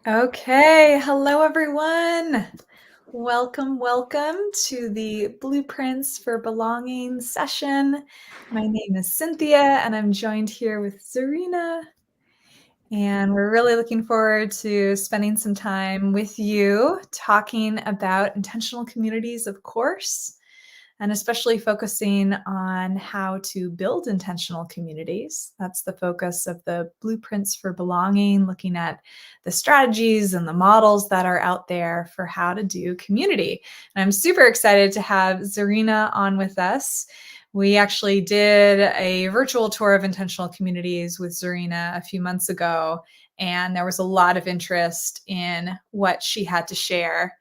Okay, hello everyone. Welcome to the Blueprints for Belonging session. My name is Cynthia and I'm joined here with Zarinah. And we're really looking forward to spending some time with you talking about intentional communities, of course, and especially focusing on how to build intentional communities. That's the focus of the Blueprints for Belonging, looking at the strategies and the models that are out there for how to do community. And I'm super excited to have Zarinah on with us. We actually did a virtual tour of intentional communities with Zarinah a few months ago, and there was a lot of interest in what she had to share.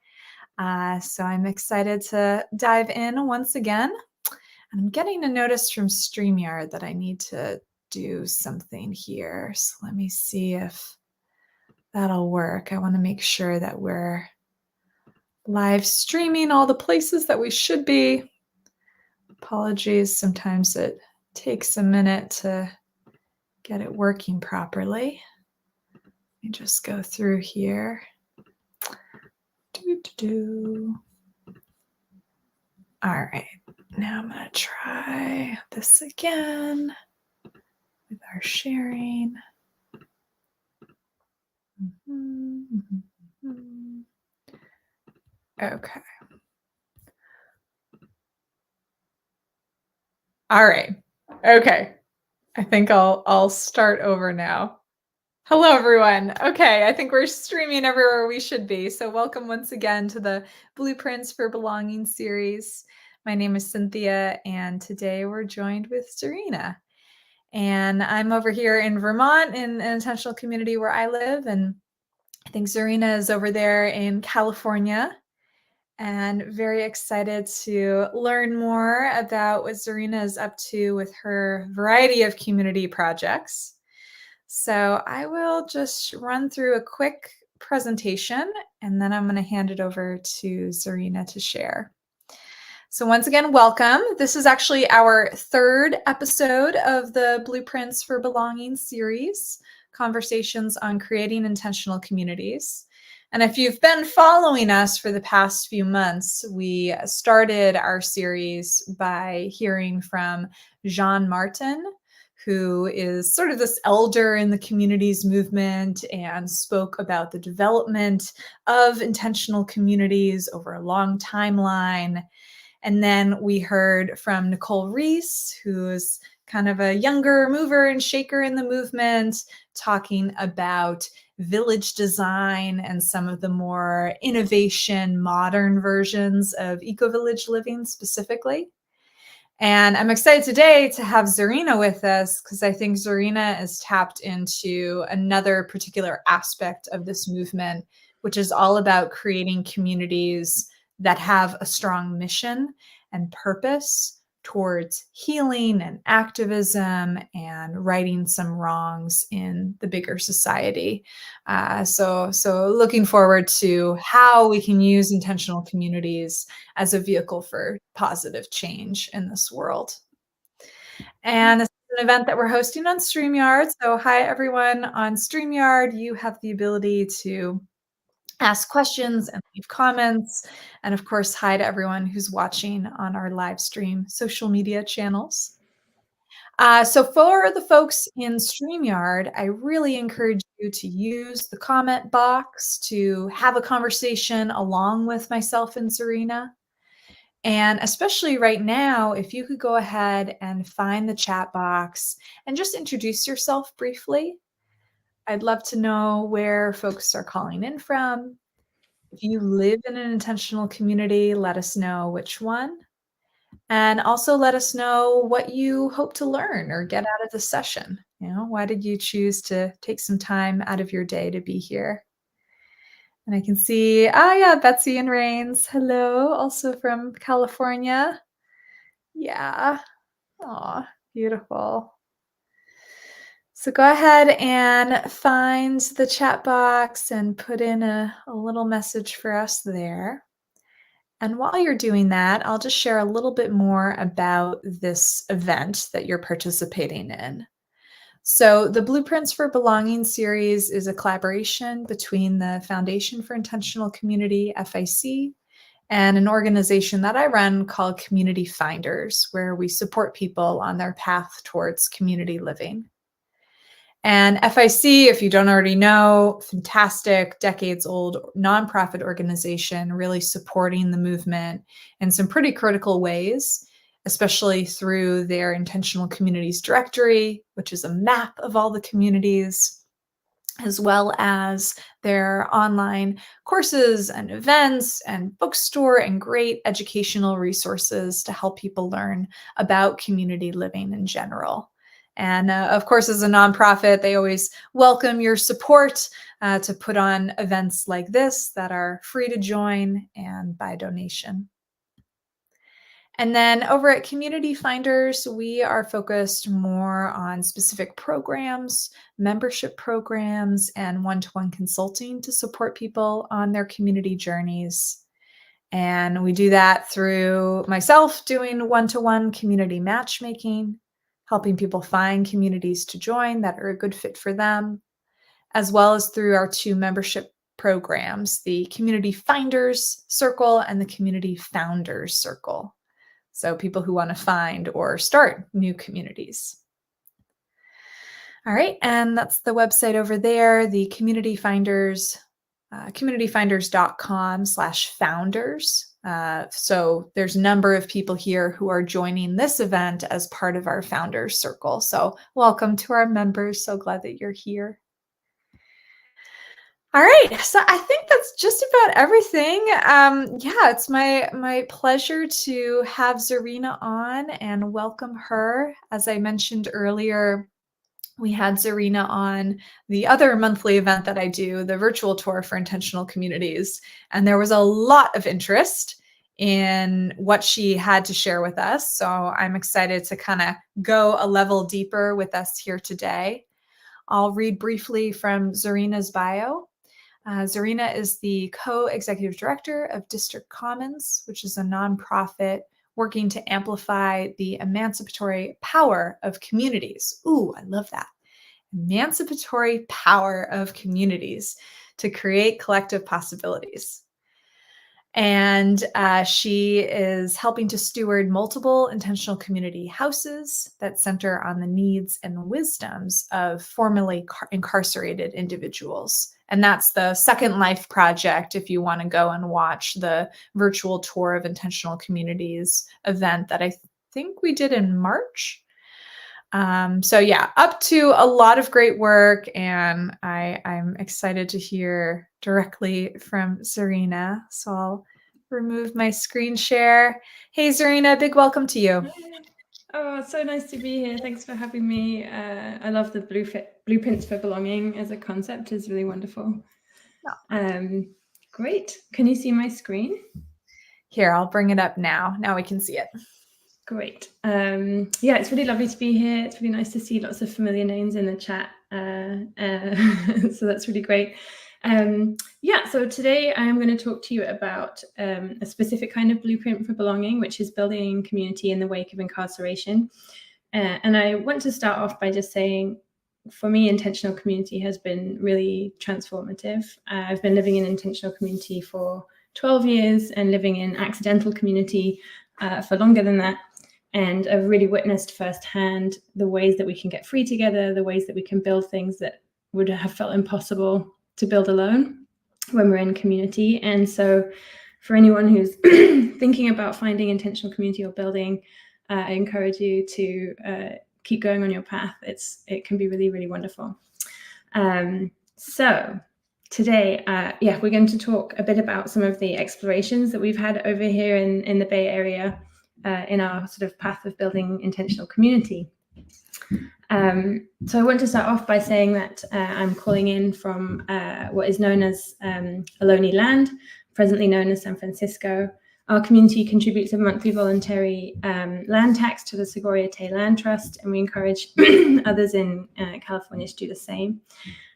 So I'm excited to dive in once again. And I'm getting a notice from StreamYard that I need to do something here. So let me see if that'll work. I want to make sure that we're live streaming all the places that we should be. Apologies, sometimes it takes a minute to get it working properly. Let me just go through here. All right, now I'm going to try this again with our sharing. Okay. All right. Okay. I think I'll start over now. Hello, everyone. Okay, I think we're streaming everywhere we should be. So welcome once again to the Blueprints for Belonging series. My name is Cynthia, and today we're joined with Zarinah. And I'm over here in Vermont in an intentional community where I live, and I think Zarinah is over there in California. And very excited to learn more about what Zarinah is up to with her variety of community projects. So I will just run through a quick presentation and then I'm going to hand it over to Zarinah to share. So once again, welcome. This is actually our third episode of the Blueprints for Belonging series, conversations on creating intentional communities. And if you've been following us for the past few months, we started our series by hearing from Jean Martin, who is sort of this elder in the communities movement and spoke about the development of intentional communities over a long timeline. And then we heard from Nicole Reese, who's kind of a younger mover and shaker in the movement, talking about village design and some of the more innovation, modern versions of eco-village living specifically. And I'm excited today to have Zarinah with us because I think Zarinah is tapped into another particular aspect of this movement, which is all about creating communities that have a strong mission and purpose towards healing and activism and righting some wrongs in the bigger society. So looking forward to how we can use intentional communities as a vehicle for positive change in this world. And this is an event that we're hosting on StreamYard. So hi, everyone on StreamYard. You have the ability to ask questions and leave comments. And of course, hi to everyone who's watching on our live stream social media channels. So for the folks in StreamYard, I really encourage you to use the comment box to have a conversation along with myself and Zarinah. And especially right now, if you could go ahead and find the chat box and just introduce yourself briefly. I'd love to know where folks are calling in from. If you live in an intentional community, let us know which one. And also let us know what you hope to learn or get out of the session. Why did you choose to take some time out of your day to be here? And I can see, yeah, Betsy and Rains. Hello, also from California. Yeah. Aw, beautiful. So go ahead and find the chat box and put in a little message for us there. And while you're doing that, I'll just share a little bit more about this event that you're participating in. So the Blueprints for Belonging series is a collaboration between the Foundation for Intentional Community, FIC, and an organization that I run called Community Finders, where we support people on their path towards community living. And FIC, if you don't already know, fantastic, decades-old nonprofit organization, really supporting the movement in some pretty critical ways, especially through their Intentional Communities Directory, which is a map of all the communities, as well as their online courses and events and bookstore and great educational resources to help people learn about community living in general. And of course, as a nonprofit, they always welcome your support to put on events like this that are free to join and by donation. And then over at Community Finders, we are focused more on specific programs, membership programs, and one-to-one consulting to support people on their community journeys. And we do that through myself doing one-to-one community matchmaking, helping people find communities to join that are a good fit for them, as well as through our two membership programs, the Community Finders Circle and the Community Founders Circle. So people who want to find or start new communities. All right, and that's the website over there, the Community Finders, communityfinders.com/founders. So there's a number of people here who are joining this event as part of our Founders Circle. So welcome to our members. So glad that you're here. All right, so I think that's just about everything. Yeah, it's my pleasure to have Zarinah on and welcome her. As I mentioned earlier, we had Zarinah on the other monthly event that I do, the virtual tour for intentional communities, and there was a lot of interest in what she had to share with us. So I'm excited to kind of go a level deeper with us here today. I'll read briefly from Zarinah's bio. Zarinah is the co-executive director of District Commons, which is a nonprofit working to amplify the emancipatory power of communities. Ooh, I love that. Emancipatory power of communities to create collective possibilities. And she is helping to steward multiple intentional community houses that center on the needs and wisdoms of formerly incarcerated individuals. And that's the Second Life Project, if you want to go and watch the virtual tour of intentional communities event that I think we did in March. So yeah, up to a lot of great work, and I'm excited to hear directly from Zarinah. So I'll remove my screen share. Hey Zarinah, big welcome to you. Oh, it's so nice to be here. Thanks for having me. I love the blueprints for belonging as a concept. Is really wonderful. Great. Can you see my screen? Here, I'll bring it up now. Now we can see it. Great. Yeah, it's really lovely to be here. It's really nice to see lots of familiar names in the chat. So that's really great. Yeah, so today I'm going to talk to you about a specific kind of blueprint for belonging, which is building community in the wake of incarceration. And I want to start off by just saying, for me, intentional community has been really transformative. I've been living in intentional community for 12 years and living in accidental community for longer than that. And I've really witnessed firsthand the ways that we can get free together, the ways that we can build things that would have felt impossible to build alone when we're in community. And so for anyone who's thinking about finding intentional community or building, I encourage you to keep going on your path. It can be really, really wonderful. So today, yeah, we're going to talk a bit about some of the explorations that we've had over here in the Bay Area in our sort of path of building intentional community. So I want to start off by saying that I'm calling in from what is known as Ohlone Land, presently known as San Francisco. Our community contributes a monthly voluntary land tax to the Segoria Tay Land Trust, and we encourage others in California to do the same.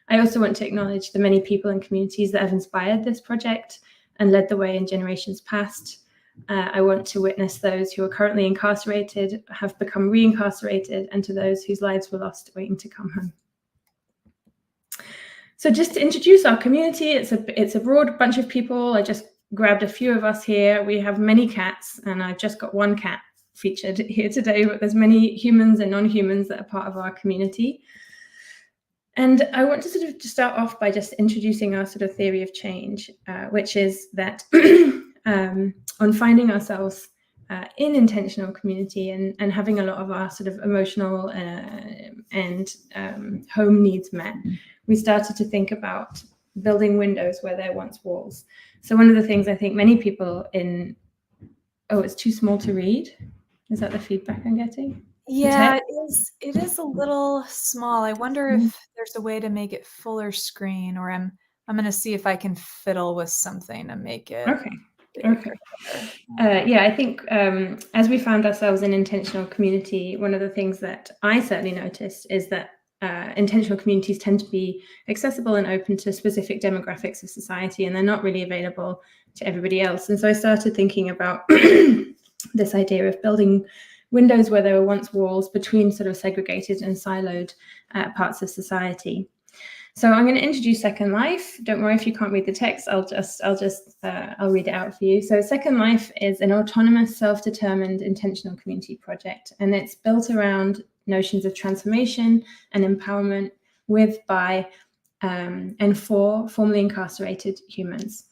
I also want to acknowledge the many people and communities that have inspired this project and led the way in generations past. I want to witness those who are currently incarcerated, have become reincarcerated, and to those whose lives were lost waiting to come home. So just to introduce our community, it's a broad bunch of people. I just grabbed a few of us here. We have many cats, and I've just got one cat featured here today, but there's many humans and non-humans that are part of our community. And I want to sort of just start off by just introducing our sort of theory of change, which is that on finding ourselves in intentional community and having a lot of our sort of emotional and home needs met, we started to think about building windows where there once walls. So one of the things I think many people oh, it's too small to read. Is that the feedback I'm getting? Yeah, it is a little small. I wonder if there's a way to make it fuller screen, or I'm gonna see if I can fiddle with something to make it bigger. Yeah, I think as we found ourselves in intentional community, one of the things that I certainly noticed is that intentional communities tend to be accessible and open to specific demographics of society, and they're not really available to everybody else. And so I started thinking about this idea of building windows where there were once walls between sort of segregated and siloed parts of society. So I'm going to introduce Second Life. Don't worry if you can't read the text. I'll read it out for you. So Second Life is an autonomous, self-determined, intentional community project, and it's built around notions of transformation and empowerment with, by, and for formerly incarcerated humans.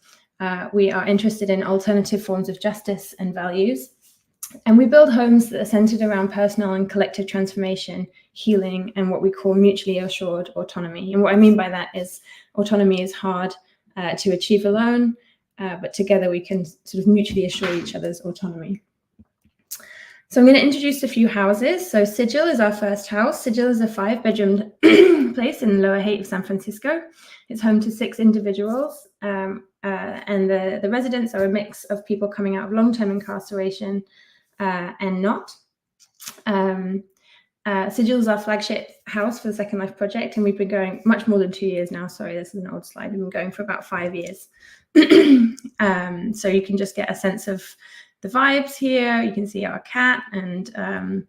We are interested in alternative forms of justice and values. And we build homes that are centered around personal and collective transformation, healing, and what we call mutually assured autonomy. And what I mean by that is autonomy is hard to achieve alone, but together we can sort of mutually assure each other's autonomy. So I'm going to introduce a few houses. So Sigil is our first house. Sigil is a 5-bedroom place in Lower Haight of San Francisco. It's home to 6 individuals, and the residents are a mix of people coming out of long-term incarceration and not. Sigil is our flagship house for the Second Life project, and we've been going much more than 2 years now. Sorry, this is an old slide. We've been going for about 5 years. So you can just get a sense of the vibes here. You can see our cat, and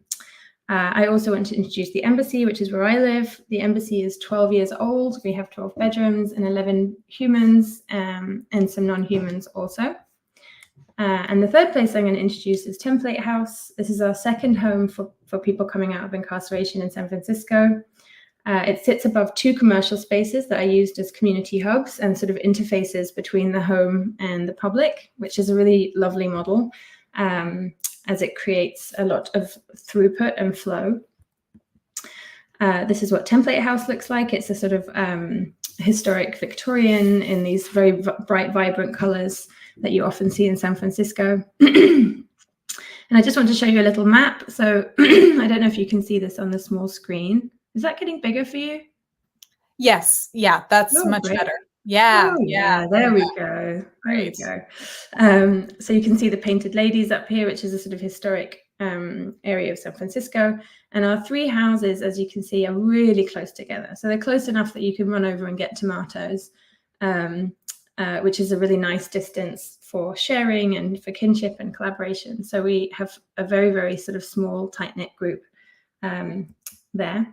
I also want to introduce the Embassy, which is where I live. The Embassy is 12 years old. We have 12 bedrooms and 11 humans and some non-humans also. And the third place I'm going to introduce is Template House. This is our second home for people coming out of incarceration in San Francisco. It sits above 2 commercial spaces that are used as community hubs and sort of interfaces between the home and the public, which is a really lovely model, as it creates a lot of throughput and flow. This is what Template House looks like. It's a sort of historic Victorian in these very bright, vibrant colors that you often see in San Francisco. And I just want to show you a little map. So I don't know if you can see this on the small screen. Is that getting bigger for you? Yes. Yeah, that's much better. Yeah. Yeah. There we go. There we go. So you can see the Painted Ladies up here, which is a sort of historic area of San Francisco. And our 3 houses, as you can see, are really close together. So they're close enough that you can run over and get tomatoes, which is a really nice distance for sharing and for kinship and collaboration. So we have a very, very sort of small, tight-knit group there.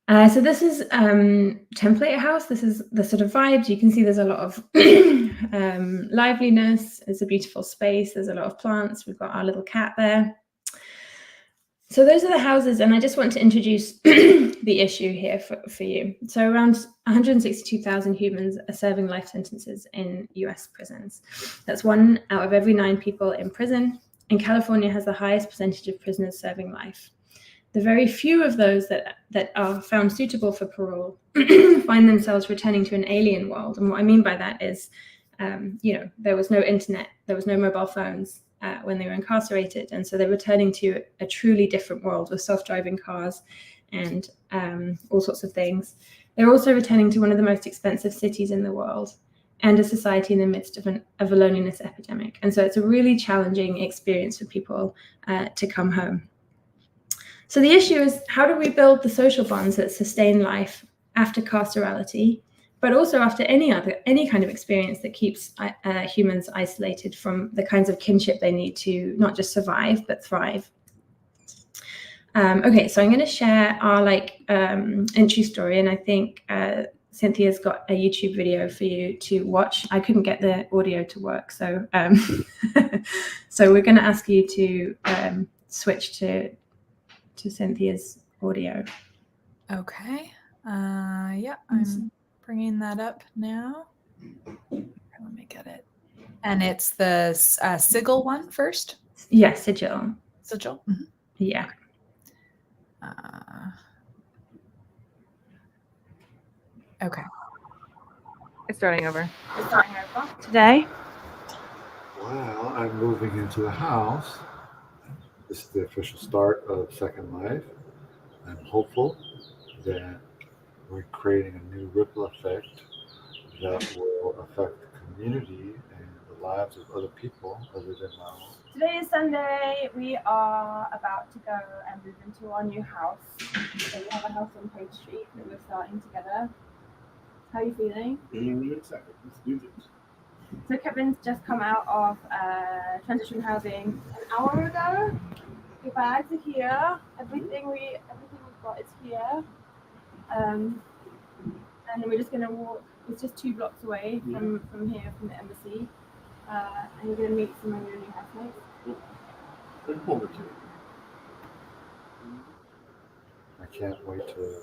So this is Template House. This is the sort of vibes. You can see there's a lot of liveliness. It's a beautiful space. There's a lot of plants. We've got our little cat there. So those are the houses, and I just want to introduce the issue here for you. So around 162,000 humans are serving life sentences in US prisons. That's 1 out of every 9 people in prison, and California has the highest percentage of prisoners serving life. The very few of those that are found suitable for parole find themselves returning to an alien world. And what I mean by that is, there was no internet, there was no mobile phones when they were incarcerated. And so they're returning to a truly different world with self-driving cars and all sorts of things. They're also returning to one of the most expensive cities in the world and a society in the midst of a loneliness epidemic. And so it's a really challenging experience for people to come home. So the issue is, how do we build the social bonds that sustain life after carcerality, but also after any kind of experience that keeps humans isolated from the kinds of kinship they need to not just survive but thrive. Okay, so I'm going to share our entry story, and I think Cynthia's got a YouTube video for you to watch. I couldn't get the audio to work, so so we're going to ask you to switch to Cynthia's audio. Okay. Yeah, I'm bringing that up now. Let me get it. And it's the sigil one first? Yeah, sigil. Sigil? Mm-hmm. Yeah. Okay. It's starting over. Today? Well, I'm moving into a house. This is the official start of Second Life. I'm hopeful that we're creating a new ripple effect that will affect the community and the lives of other people other than my own. Today is Sunday. We are about to go and move into our new house. So we have a house on Page Street that we're starting together. How are you feeling? Really excited. Let's do this. So Kevin's just come out of transition housing an hour ago. Your bags are here. Everything we've got is here. And then we're just gonna walk. It's just 2 blocks away from here, from the embassy. And you're gonna meet some of your new housemates. Look forward to it. I can't wait to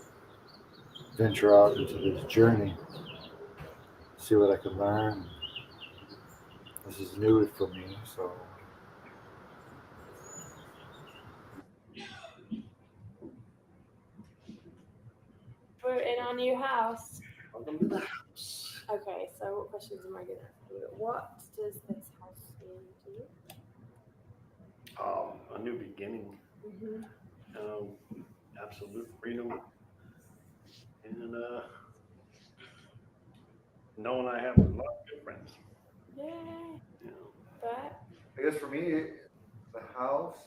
venture out into this journey, see what I can learn. This is new for me, so. We're in our new house. Welcome to the house. Okay, so what questions am I going to ask you? What does this house mean to you? A new beginning. Absolute freedom. And knowing I have a lot of good friends. Yeah. But I guess for me, the house,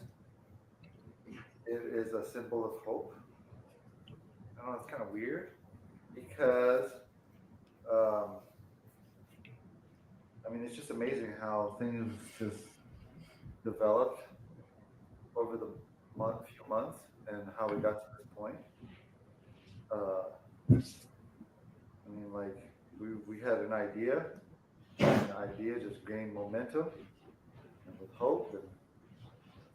it is a symbol of hope. I don't know, it's kind of weird because, I mean, it's just amazing how things just developed over the few months and how we got to this point. I mean, like, we had an idea, and the idea just gained momentum, and with hope and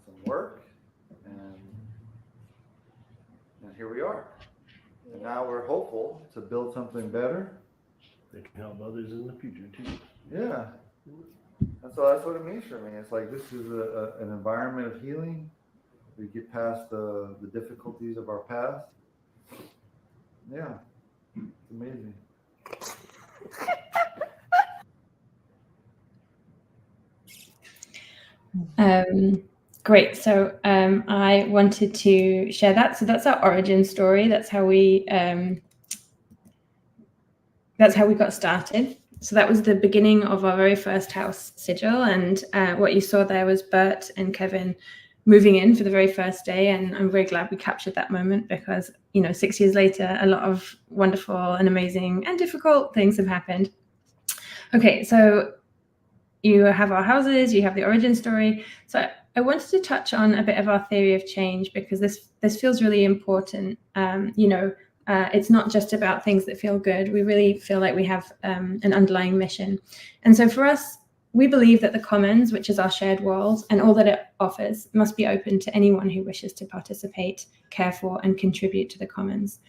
some work, and here we are. And now we're hopeful to build something better. They can help others in the future too. Yeah. And so that's what it means for me. It's like this is an environment of healing. We get past the difficulties of our past. Yeah. It's amazing. Great. So I wanted to share that. So that's our origin story. That's how we got started. So that was the beginning of our very first house, Sigil. And what you saw there was Bert and Kevin moving in for the very first day. And I'm very glad we captured that moment because, 6 years later, a lot of wonderful and amazing and difficult things have happened. Okay, so you have our houses, you have the origin story. So I wanted to touch on a bit of our theory of change because this feels really important. It's not just about things that feel good. We really feel like we have an underlying mission. And so for us, we believe that the commons, which is our shared world, and all that it offers must be open to anyone who wishes to participate, care for, and contribute to the commons.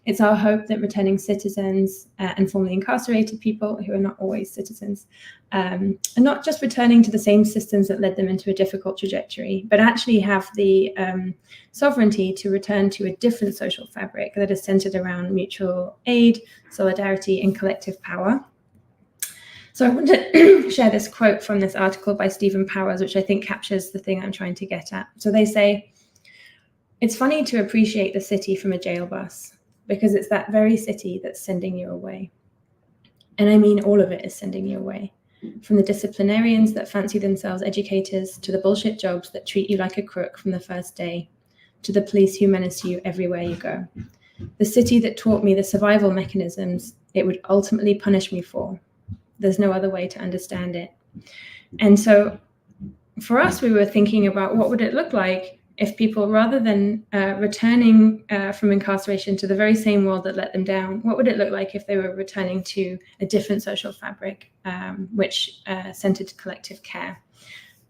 It's our hope that returning citizens and formerly incarcerated people who are not always citizens are not just returning to the same systems that led them into a difficult trajectory, but actually have the sovereignty to return to a different social fabric that is centered around mutual aid, solidarity, and collective power. So I want to share this quote from this article by Stephen Powers, which I think captures the thing I'm trying to get at. So they say, "It's funny to appreciate the city from a jail bus, because it's that very city that's sending you away. And I mean all of it is sending you away. From the disciplinarians that fancy themselves educators, to the bullshit jobs that treat you like a crook from the first day, to the police who menace you everywhere you go. The city that taught me the survival mechanisms it would ultimately punish me for. There's no other way to understand it. And so for us, we were thinking about what would it look like if people, rather than returning from incarceration to the very same world that let them down, what would it look like if they were returning to a different social fabric, which centered collective care?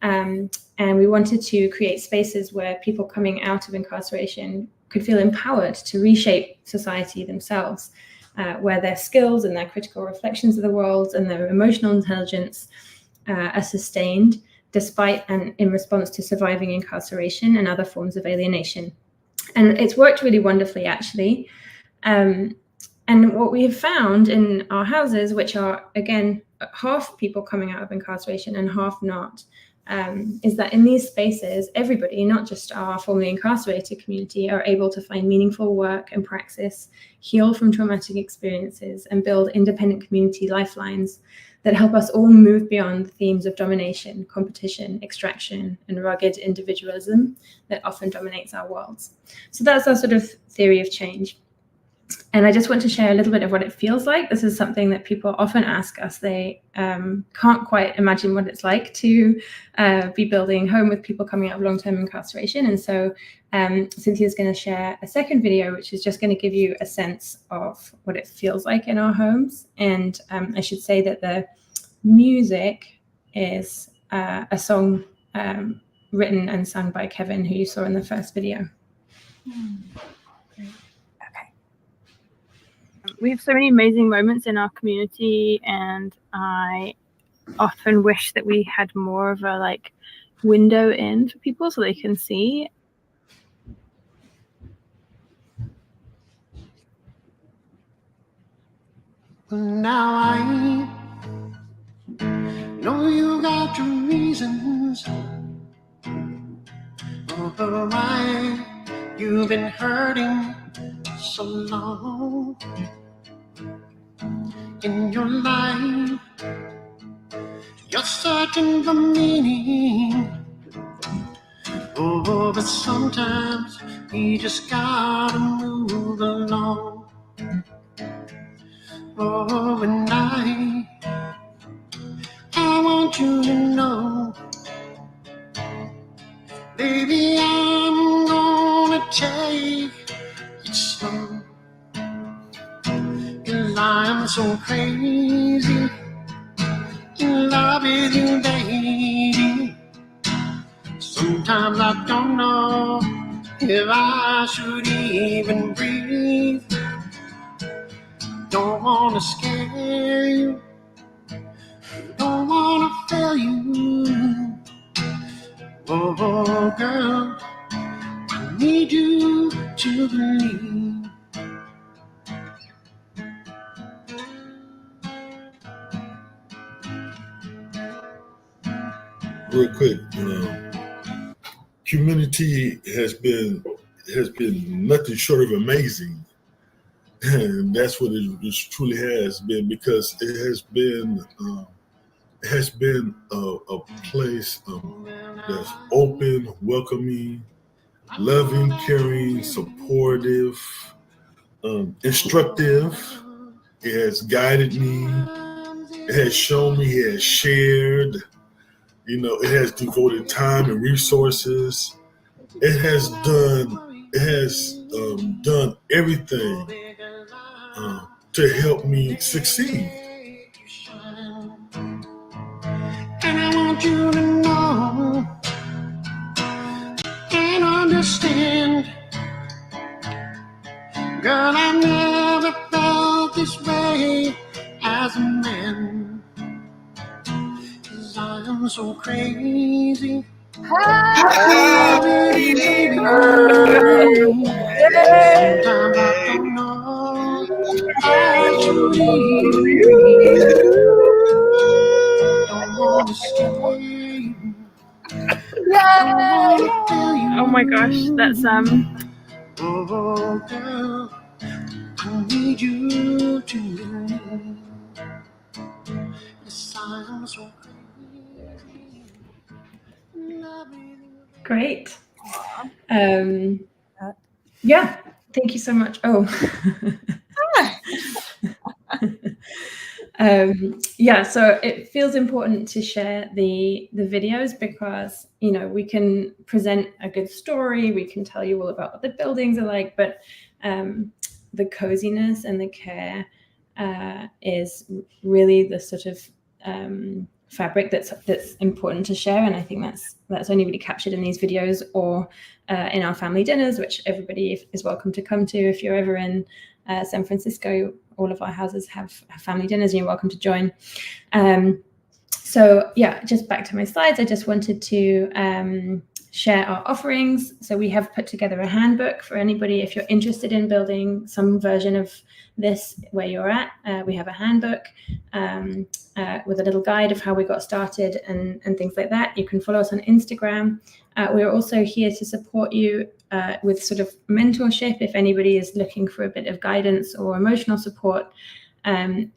And we wanted to create spaces where people coming out of incarceration could feel empowered to reshape society themselves, where their skills and their critical reflections of the world and their emotional intelligence are sustained despite and in response to surviving incarceration and other forms of alienation. And it's worked really wonderfully, actually. And what we have found in our houses, which are, again, half people coming out of incarceration and half not, is that in these spaces, everybody, not just our formerly incarcerated community, are able to find meaningful work and praxis, heal from traumatic experiences, and build independent community lifelines that help us all move beyond the themes of domination, competition, extraction, and rugged individualism that often dominates our worlds. So that's our sort of theory of change. And I just want to share a little bit of what it feels like. This is something that people often ask us. They can't quite imagine what it's like to be building home with people coming out of long-term incarceration. And so Cynthia's going to share a second video, which is just going to give you a sense of what it feels like in our homes. And I should say that the music is a song written and sung by Kevin, who you saw in the first video. We have so many amazing moments in our community, and I often wish that we had more of a window in for people so they can see. Now I know you got your reasons for why you've been hurting so long in your life. You're searching for meaning, oh, but sometimes you just gotta move along. Oh, and I want you to know, baby, I'm gonna take it slow, 'cause I'm so crazy in love with you, baby. Sometimes I don't know if I should even breathe. Don't wanna scare you, don't wanna fail you. Oh, girl, I need you to believe. Real quick, community has been nothing short of amazing, and that's what it truly has been, because it has been a place that's open, welcoming, loving, caring, supportive, instructive. It has guided me. It has shown me. It has shared. It has devoted time and resources. It has done everything to help me succeed. And I want you to know and understand, girl, I've never felt this way as a man, 'cause I am so crazy. Happy birthday. Sometimes I don't know how to leave. Don't want to stay. Oh my gosh, that's Oh, girl, I need you to believe. Yes, I'm so crazy. Great. Yeah, thank you so much. Oh. Yeah, so it feels important to share the videos because, you know, we can present a good story, we can tell you all about what the buildings are like, but the coziness and the care is really the sort of fabric that's important to share, and I think that's only really captured in these videos or in our family dinners, which everybody is welcome to come to. If you're ever in San Francisco, all of our houses have family dinners, and you're welcome to join. So yeah, just back to my slides, I just wanted to share our offerings. So we have put together a handbook for anybody if you're interested in building some version of this where you're at. We have a handbook with a little guide of how we got started and things like that. You can follow us on Instagram. We're also here to support you with sort of mentorship if anybody is looking for a bit of guidance or emotional support. And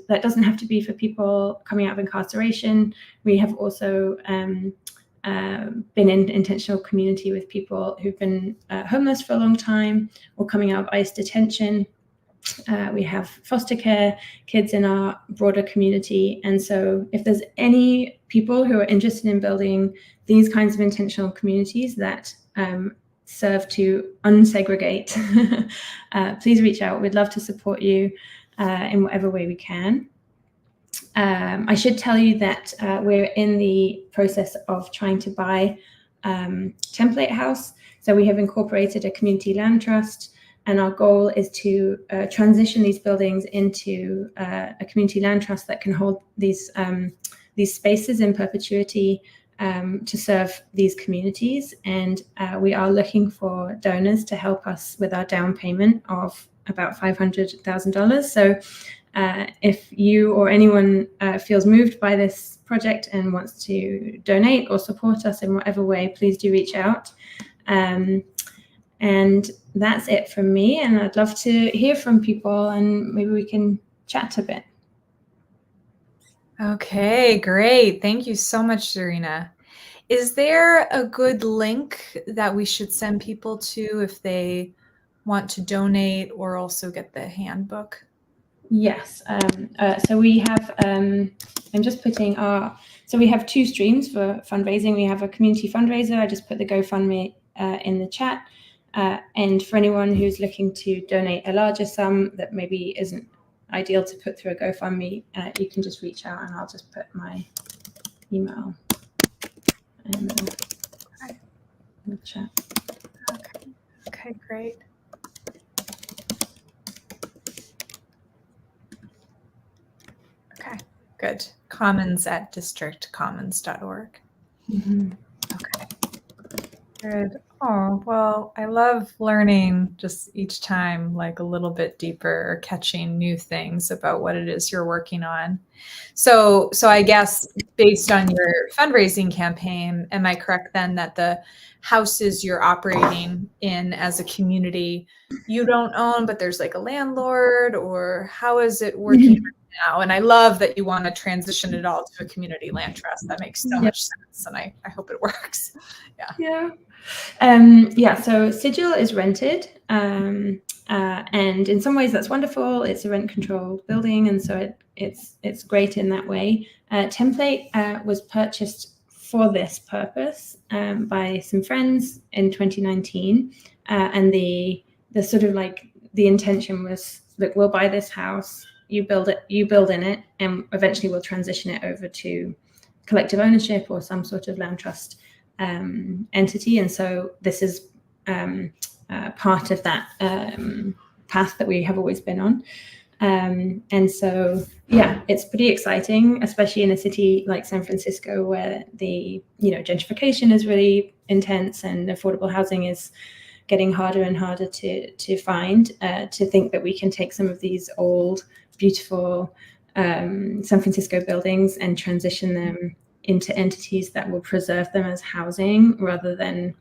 that doesn't have to be for people coming out of incarceration. We have also been in intentional community with people who've been homeless for a long time or coming out of ICE detention. We have foster care kids in our broader community. And so if there's any people who are interested in building these kinds of intentional communities that serve to unsegregate, please reach out. We'd love to support you in whatever way we can. I should tell you that we're in the process of trying to buy Template House. So we have incorporated a community land trust, and our goal is to transition these buildings into a community land trust that can hold these spaces in perpetuity to serve these communities. And we are looking for donors to help us with our down payment of about $500,000. So if you or anyone feels moved by this project and wants to donate or support us in whatever way, please do reach out. And that's it from me. And I'd love to hear from people and maybe we can chat a bit. Okay, great. Thank you so much, Zarinah. Is there a good link that we should send people to if they want to donate or also get the handbook? Yes. So we have, I'm just putting so we have two streams for fundraising. We have a community fundraiser. I just put the GoFundMe in the chat. And for anyone who's looking to donate a larger sum that maybe isn't ideal to put through a GoFundMe, you can just reach out and I'll just put my email in the chat. Okay, great. Okay, good. commons@districtcommons.org. Mm-hmm. Okay, good. Oh, well, I love learning just each time, like a little bit deeper or catching new things about what it is you're working on. So I guess based on your fundraising campaign, am I correct then that the houses you're operating in as a community, you don't own, but there's like a landlord, or how is it working now? And I love that you want to transition it all to a community land trust. That makes so much sense, and I hope it works. Yeah. So Sigil is rented, and in some ways that's wonderful. It's a rent-controlled building, and so it's great in that way. Template was purchased for this purpose by some friends in 2019, and the sort of like the intention was, look, we'll buy this house, you build in it, and eventually we'll transition it over to collective ownership or some sort of land trust entity. And so this is part of that path that we have always been on. And so, yeah, it's pretty exciting, especially in a city like San Francisco where the, gentrification is really intense and affordable housing is getting harder and harder to find, to think that we can take some of these old, beautiful San Francisco buildings and transition them into entities that will preserve them as housing rather than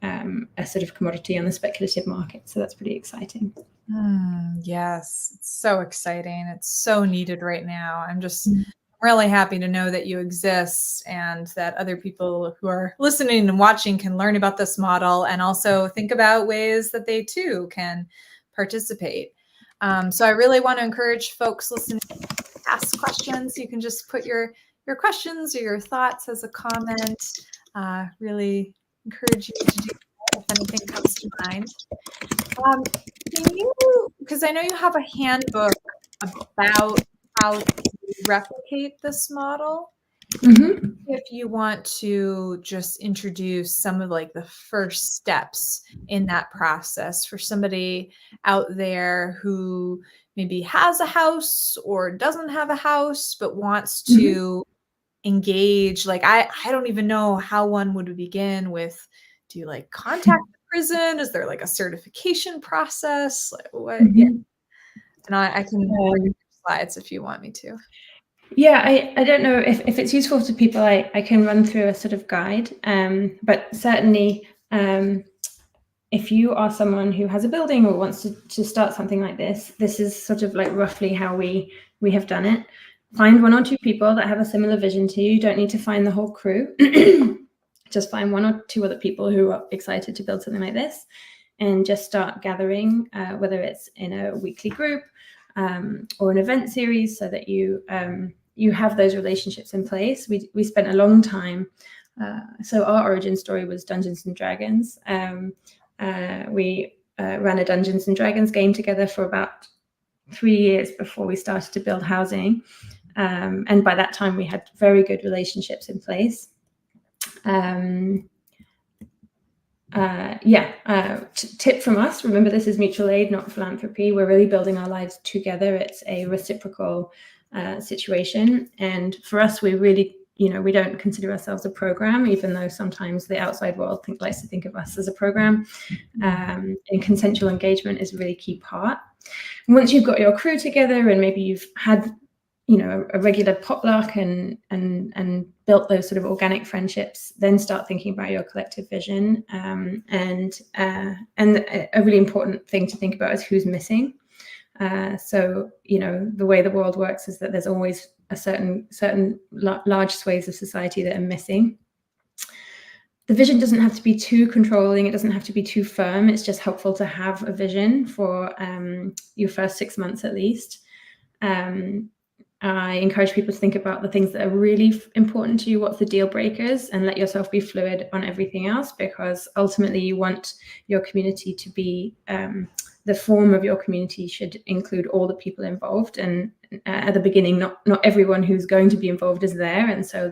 a sort of commodity on the speculative market. So that's pretty exciting. Yes, it's so exciting. It's so needed right now. I'm just really happy to know that you exist and that other people who are listening and watching can learn about this model and also think about ways that they too can participate. So I really want to encourage folks listening to ask questions. You can just put your questions or your thoughts as a comment. Really encourage you to do that if anything comes to mind. Can you, because I know you have a handbook about how to replicate this model. Mm-hmm. If you want to just introduce some of like the first steps in that process for somebody out there who maybe has a house or doesn't have a house but wants to engage, like I don't even know how one would begin with. Do you like contact the prison? Is there like a certification process? Like what? Yeah. And I can bring slides if you want me to. Yeah, I don't know if it's useful to people. I can run through a sort of guide, but certainly if you are someone who has a building or wants to start something like this is sort of like roughly how we have done it. Find 1 or 2 people that have a similar vision to you. You don't need to find the whole crew. Just find 1 or 2 other people who are excited to build something like this, and just start gathering, whether it's in a weekly group or an event series, so that you have those relationships in place. We spent a long time. So our origin story was Dungeons and Dragons. We ran a Dungeons and Dragons game together for about 3 years before we started to build housing. And by that time, we had very good relationships in place. Tip from us, remember this is mutual aid, not philanthropy. We're really building our lives together. It's a reciprocal situation. And for us, we really, we don't consider ourselves a program, even though sometimes the outside world likes to think of us as a program. And consensual engagement is a really key part. Once you've got your crew together and maybe you've had a regular potluck and built those sort of organic friendships, then start thinking about your collective vision. And a really important thing to think about is who's missing. So the way the world works is that there's always a certain large swathes of society that are missing. The vision doesn't have to be too controlling. It doesn't have to be too firm. It's just helpful to have a vision for your first 6 months at least. I encourage people to think about the things that are really important to you. What's the deal breakers, and let yourself be fluid on everything else, because ultimately you want your community to be, the form of your community should include all the people involved. And at the beginning, not everyone who's going to be involved is there. And so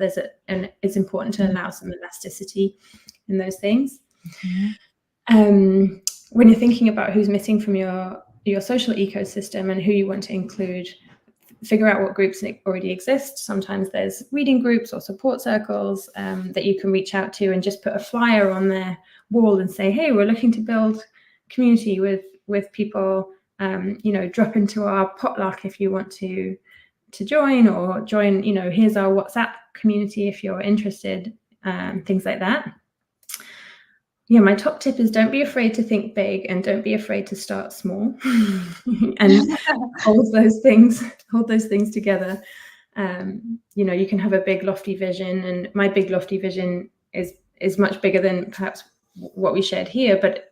it's important to allow some elasticity in those things. When you're thinking about who's missing from your social ecosystem and who you want to include, figure out what groups already exist. Sometimes there's reading groups or support circles that you can reach out to, and just put a flyer on their wall and say, hey, we're looking to build community with people. Drop into our potluck if you want to join, or join, here's our WhatsApp community if you're interested, things like that. Yeah, my top tip is don't be afraid to think big, and don't be afraid to start small, and hold those things together. You can have a big lofty vision, and my big lofty vision is much bigger than perhaps what we shared here, but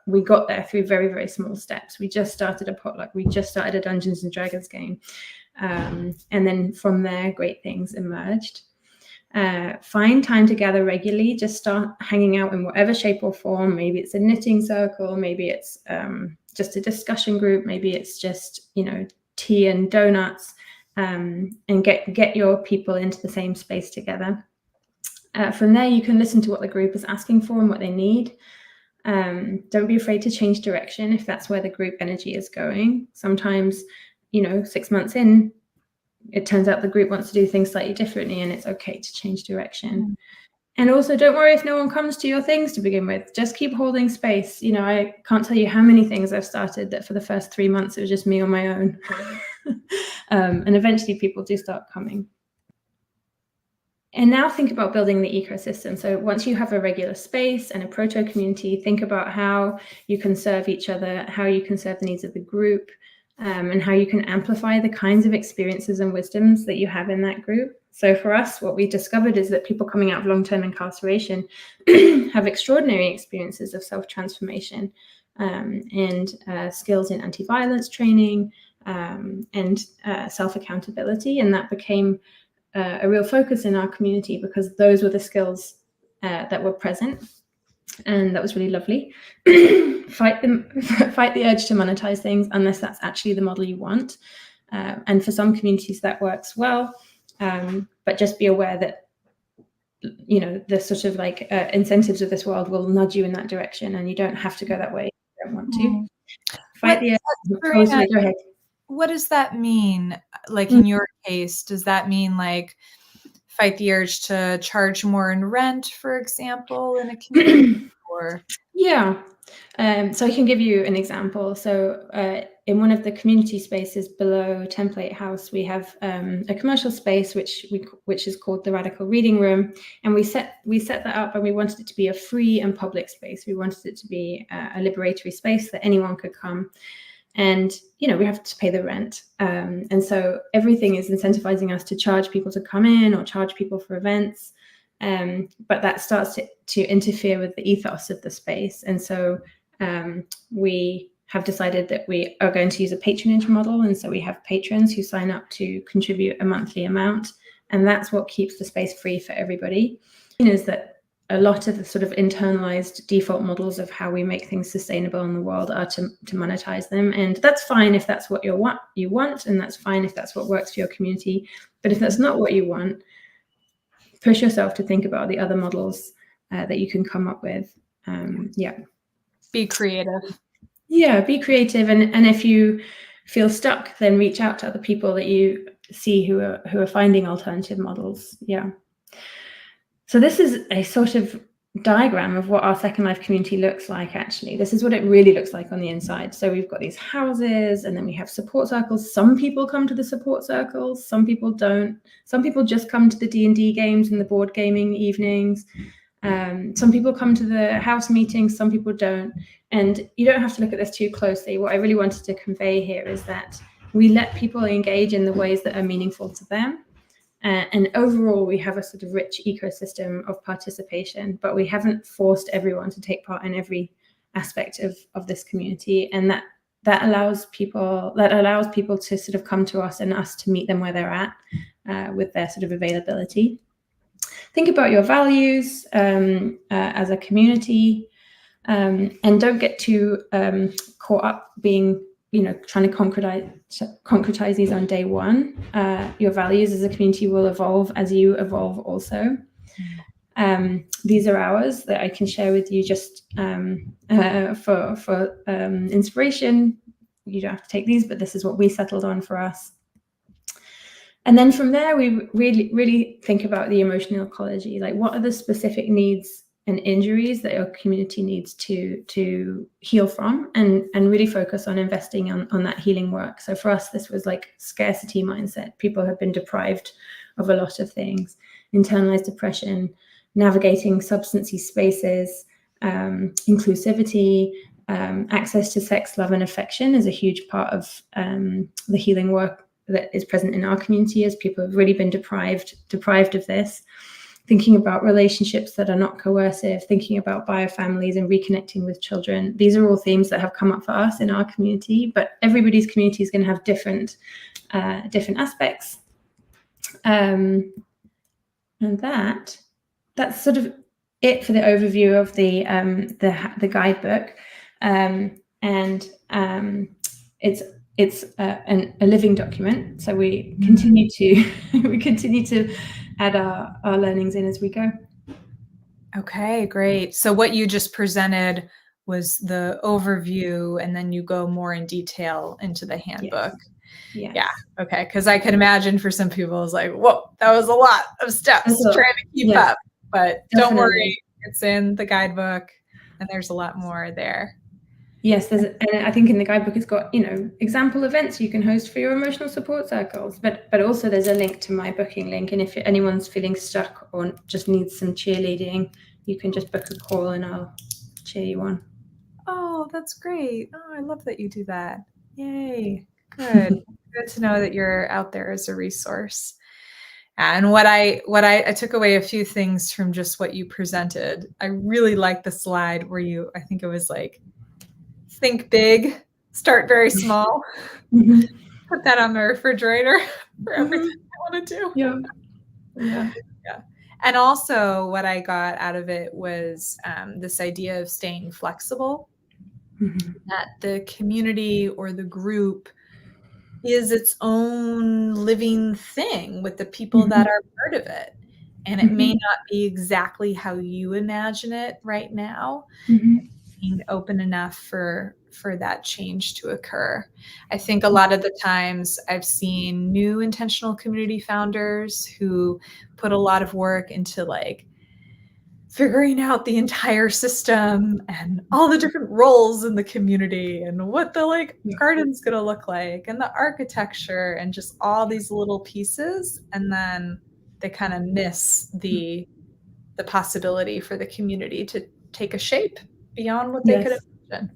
we got there through very, very small steps. We just started a potluck, we just started a Dungeons and Dragons game, and then from there great things emerged. Find time to gather regularly. Just start hanging out in whatever shape or form. Maybe it's a knitting circle, maybe it's just a discussion group, maybe it's just tea and donuts, and get your people into the same space together. From there, you can listen to what the group is asking for and what they need. Don't be afraid to change direction if that's where the group energy is going. Sometimes 6 months in, it turns out the group wants to do things slightly differently, and it's okay to change direction. And also, don't worry if no one comes to your things to begin with. Just keep holding space. I can't tell you how many things I've started that for the first 3 months it was just me on my own. And eventually people do start coming. And now think about building the ecosystem. So once you have a regular space and a proto community, think about how you can serve each other, how you can serve the needs of the group, and how you can amplify the kinds of experiences and wisdoms that you have in that group. So for us, what we discovered is that people coming out of long-term incarceration have extraordinary experiences of self-transformation. and skills in anti-violence training, and self-accountability. And that became a real focus in our community because those were the skills that were present. And that was really lovely. Fight the urge to monetize things unless that's actually the model you want. And for some communities that works well, but just be aware that, you know, the sort of like incentives of this world will nudge you in that direction, and you don't have to go that way if you don't want to. Fight the urge. Sorry, go ahead. What does that mean? Like in your case, does that mean like fight the urge to charge more in rent, for example, in a community? Or yeah, so I can give you an example. So in one of the community spaces below Template House, we have a commercial space which is called the Radical Reading Room, and we set that up, and we wanted it to be a free and public space. We wanted it to be a liberatory space that anyone could come. And, you know, we have to pay the rent. And so everything is incentivizing us to charge people to come in or charge people for events. But that starts to interfere with the ethos of the space. And so we have decided that we are going to use a patronage model. And so we have patrons who sign up to contribute a monthly amount. And that's what keeps the space free for everybody. Is that a lot of the sort of internalized default models of how we make things sustainable in the world are to monetize them. And that's fine if that's what you want, and that's fine if that's what works for your community. But if that's not what you want, push yourself to think about the other models that you can come up with. Be creative. Yeah, be creative. And if you feel stuck, then reach out to other people that you see who are finding alternative models. Yeah. So this is a sort of diagram of what our Second Life community looks like, actually. This is what it really looks like on the inside. So we've got these houses, and then we have support circles. Some people come to the support circles, some people don't. Some people just come to the D&D games and the board gaming evenings. Some people come to the house meetings, some people don't. And you don't have to look at this too closely. What I really wanted to convey here is that we let people engage in the ways that are meaningful to them. And overall, we have a sort of rich ecosystem of participation, but we haven't forced everyone to take part in every aspect of this community. And that allows people to sort of come to us and us to meet them where they're at with their sort of availability. Think about your values as a community, and don't get too caught up being, you know, trying to concretize these on day one. Your values as a community will evolve as you evolve also. These are ours that I can share with you just for inspiration. You don't have to take these, but this is what we settled on for us. And then from there, we really think about the emotional ecology. Like, what are the specific needs and injuries that your community needs to heal from, and really focus on investing on that healing work. So for us, this was like scarcity mindset. People have been deprived of a lot of things: internalized depression, navigating substance use spaces, inclusivity, access to sex, love, and affection is a huge part of the healing work that is present in our community, as people have really been deprived of this. Thinking about relationships that are not coercive, thinking about biofamilies and reconnecting with children. These are all themes that have come up for us in our community, but everybody's community is going to have different aspects. And that's sort of it for the overview of the guidebook. It's a living document, so we continue to add our learnings in as we go. Okay, great. So what you just presented was the overview, and then you go more in detail into the handbook. Yes. Yeah. Okay. Because I could imagine for some people it's like, whoa, that was a lot of steps trying to keep up. But Don't worry, it's in the guidebook, and there's a lot more there. Yes, and I think in the guidebook it's got, you know, example events you can host for your emotional support circles, but also there's a link to my booking link, and if anyone's feeling stuck or just needs some cheerleading, you can just book a call and I'll cheer you on. Oh, that's great. Oh, I love that you do that. Yay. Good. Good to know that you're out there as a resource. And what I took away a few things from just what you presented. I really like the slide where I think it was like think big, start very small. Mhm. Put that on my refrigerator for Mhm. everything I want to do. Yeah. Yeah. Yeah. And also what I got out of it was this idea of staying flexible, Mhm. that the community or the group is its own living thing with the people that are part of it. And it may not be exactly how you imagine it right now. Mhm. Being open enough for that change to occur. I think a lot of the times I've seen new intentional community founders who put a lot of work into like figuring out the entire system and all the different roles in the community and what the like garden's going to look like and the architecture and just all these little pieces, and then they kind of miss the possibility for the community to take a shape beyond what they could imagine.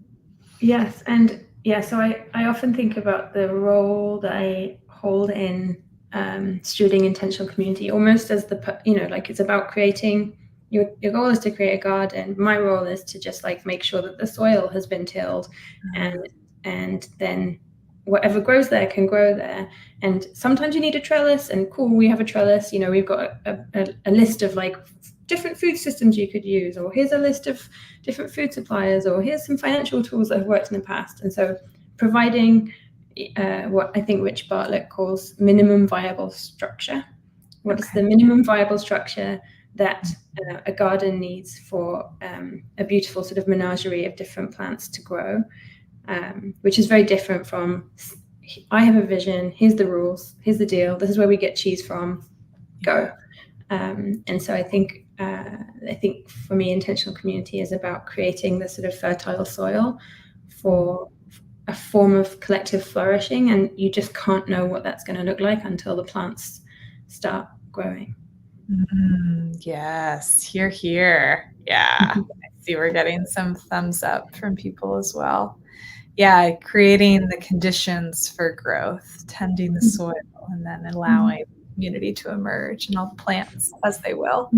Yes, and yeah, so I often think about the role that I hold in stewarding intentional community almost as like it's about creating, your goal is to create a garden. My role is to just like make sure that the soil has been tilled, and then whatever grows there can grow there. And sometimes you need a trellis, and cool, we have a trellis. We've got a list of like different food systems you could use, or here's a list of different food suppliers, or here's some financial tools that have worked in the past. And so providing what I think Rich Bartlett calls minimum viable structure. What is the minimum viable structure that a garden needs for a beautiful sort of menagerie of different plants to grow, which is very different from, I have a vision, here's the rules, here's the deal, this is where we get cheese from, go. And so I think for me, intentional community is about creating this sort of fertile soil for a form of collective flourishing, and you just can't know what that's going to look like until the plants start growing. Yes, here. Yeah, I see we're getting some thumbs up from people as well. Yeah, creating the conditions for growth, tending the soil, and then allowing community to emerge and all the plants as they will.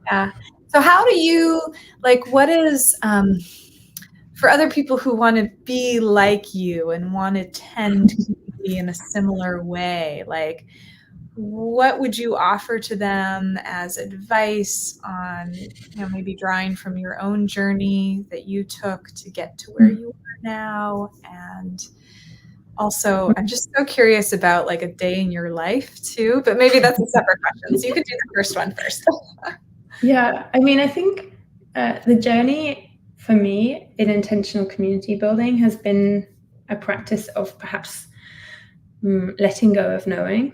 Yeah. So how do you, like, what is, for other people who want to be like you and want to tend community in a similar way, like, what would you offer to them as advice on, maybe drawing from your own journey that you took to get to where you are now? And also, I'm just so curious about like a day in your life too, but maybe that's a separate question. So you could do the first one first. Yeah, I mean, I think the journey for me in intentional community building has been a practice of perhaps letting go of knowing.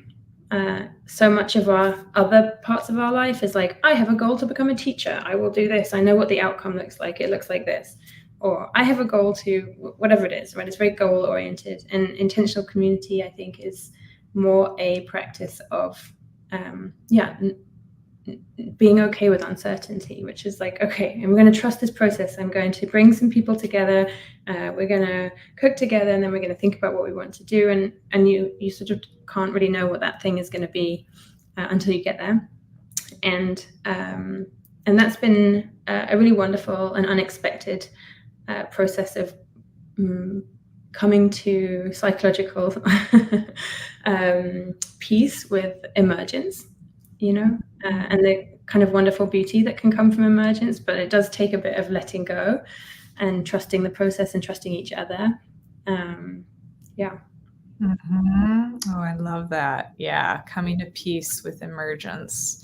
So much of our other parts of our life is like, I have a goal to become a teacher. I will do this. I know what the outcome looks like. It looks like this. Or I have a goal to whatever it is, right? It's very goal oriented. And intentional community, I think, is more a practice of, being okay with uncertainty, which is like, okay, I'm going to trust this process. I'm going to bring some people together. We're going to cook together, and then we're going to think about what we want to do. And you sort of can't really know what that thing is going to be until you get there. And that's been a really wonderful and unexpected process of coming to psychological peace with emergence, and the kind of wonderful beauty that can come from emergence. But it does take a bit of letting go and trusting the process and trusting each other. Yeah. Mm-hmm. Oh, I love that. Yeah. Coming to peace with emergence.